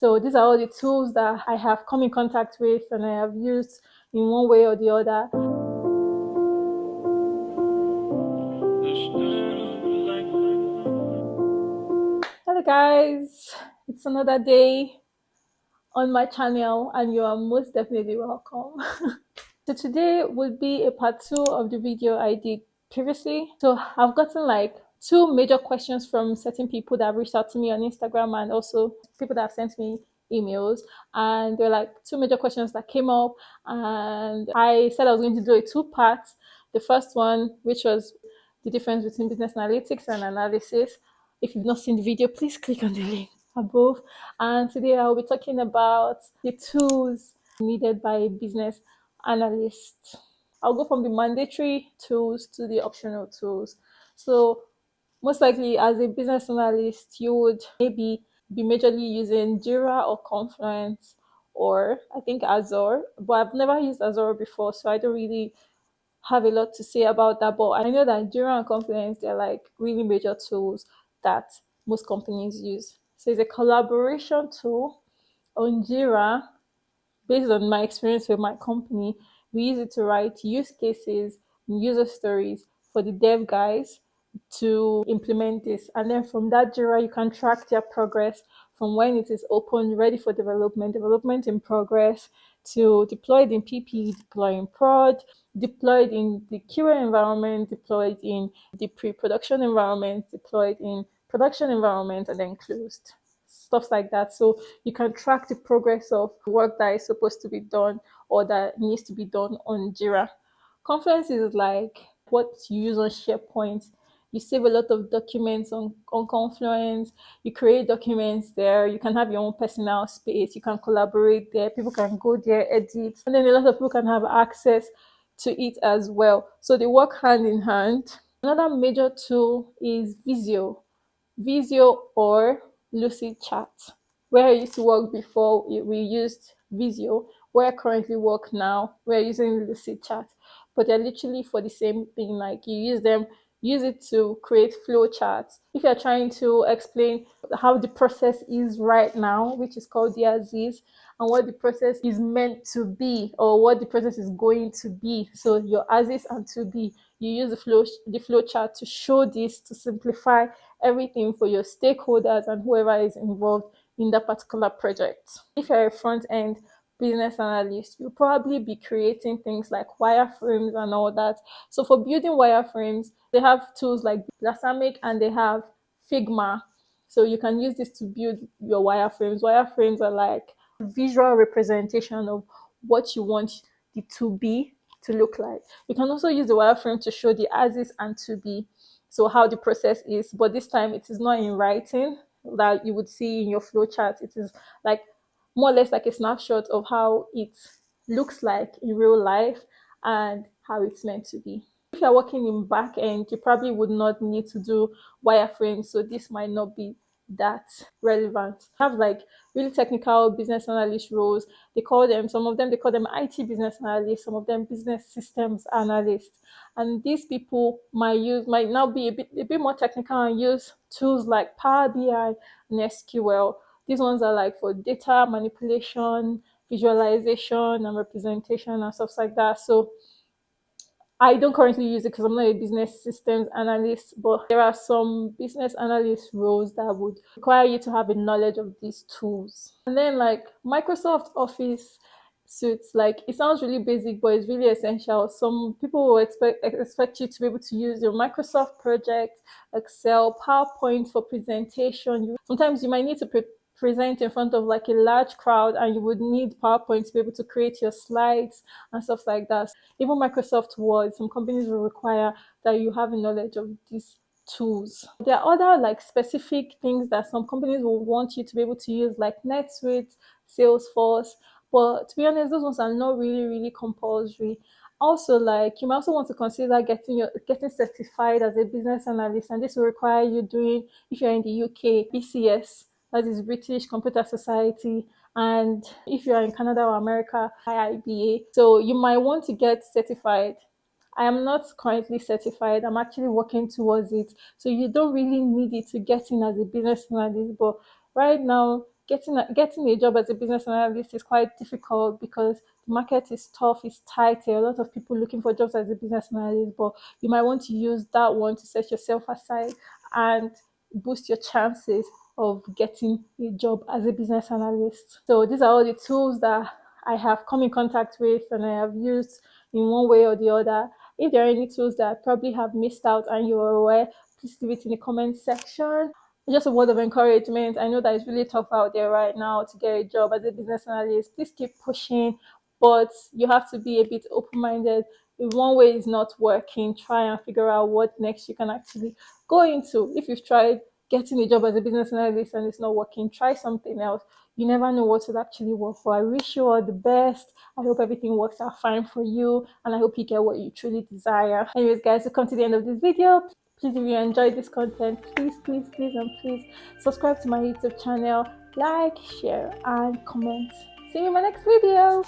So these are all the tools that I have come in contact with and I have used in one way or the other. Hello guys, it's another day on my channel and you are most definitely welcome. So today would be a part 2 of the video I did previously. So I've gotten like 2 major questions from certain people that have reached out to me on Instagram and also people that have sent me emails, and there were like 2 major questions that came up, and I said I was going to do a 2-part. The first one, which was the difference between business analytics and analysis. If you've not seen the video, please click on the link above. And today I'll be talking about the tools needed by a business analyst. I'll go from the mandatory tools to the optional tools. So most likely as a business analyst, you would maybe be majorly using Jira or Confluence, or I think Azure, but I've never used Azure before, so I don't really have a lot to say about that. But I know that Jira and Confluence, they're like really major tools that most companies use. So it's a collaboration tool. On Jira, based on my experience with my company, we use it to write use cases and user stories for the dev guys to implement this. And then from that Jira, you can track their progress from when it is open, ready for development, development in progress, to deployed in PP, deployed in prod, deployed in the QA environment, deployed in the pre-production environment, deployed in production environment, and then closed. Stuff like that. So you can track the progress of work that is supposed to be done or that needs to be done on Jira. Confluence is like what you use on SharePoint. You save a lot of documents on Confluence. You create documents there. You can have your own personal space. You can collaborate there. People can go there, edit. And then a lot of people can have access to it as well. So they work hand in hand. Another major tool is Visio or Lucid Chat. Where I used to work before, we used Visio. Where I currently work now, we're using Lucid Chat. But they're literally for the same thing. Like you use it to create flow charts. If you're trying to explain how the process is right now, which is called the Aziz, and what the process is meant to be, or what the process is going to be. So your Aziz and to be, you use the flow chart to show this, to simplify everything for your stakeholders and whoever is involved in that particular project. If you're a front end business analyst, you'll probably be creating things like wireframes and all that. So for building wireframes, they have tools like Blasamic and they have Figma. So you can use this to build your wireframes. Wireframes are like visual representation of what you want the to be to look like. You can also use the wireframe to show the as is and to be, so how the process is, but this time it is not in writing that you would see in your flowchart. It is like more or less like a snapshot of how it looks like in real life and how it's meant to be. If you're working in back end, you probably would not need to do wireframes, so this might not be that relevant. Have like really technical business analyst roles. Some of them they call them IT business analysts, some of them business systems analysts. And these people might now be a bit more technical and use tools like Power BI and SQL. These ones are like for data manipulation, visualization, and representation and stuff like that. So I don't currently use it because I'm not a business systems analyst, but there are some business analyst roles that would require you to have a knowledge of these tools. And then like Microsoft Office suits, like it sounds really basic, but it's really essential. Some people will expect you to be able to use your Microsoft project, Excel, PowerPoint for presentation. Sometimes you might need to present in front of like a large crowd and you would need PowerPoint to be able to create your slides and stuff like that. Even Microsoft Word, some companies will require that you have a knowledge of these tools. There are other like specific things that some companies will want you to be able to use, like NetSuite, Salesforce. But to be honest, those ones are not really compulsory. Also, like you might also want to consider getting certified as a business analyst, and this will require you doing, if you're in the UK, BCS, that is British Computer Society, and if you're in Canada or America, IIBA. So you might want to get certified. I am not currently certified. I'm actually working towards it. So you don't really need it to get in as a business analyst. But right now, getting a job as a business analyst is quite difficult because the market is tough, it's tight. There are a lot of people looking for jobs as a business analyst, but you might want to use that one to set yourself aside and boost your chances of getting a job as a business analyst. So these are all the tools that I have come in contact with and I have used in one way or the other. If there are any tools that I probably have missed out and you are aware, please leave it in the comment section. Just a word of encouragement. I know that it's really tough out there right now to get a job as a business analyst. Please keep pushing, but you have to be a bit open-minded. If one way is not working, try and figure out what next you can actually go into. If you've tried getting a job as a business analyst and it's not working, try something else. You never know what will actually work for. I wish you all the best. I hope everything works out fine for you, and I hope you get what you truly desire. Anyways, guys, we come to the end of this video. Please, if you enjoyed this content, please subscribe to my YouTube channel, like, share, and comment. See you in my next video.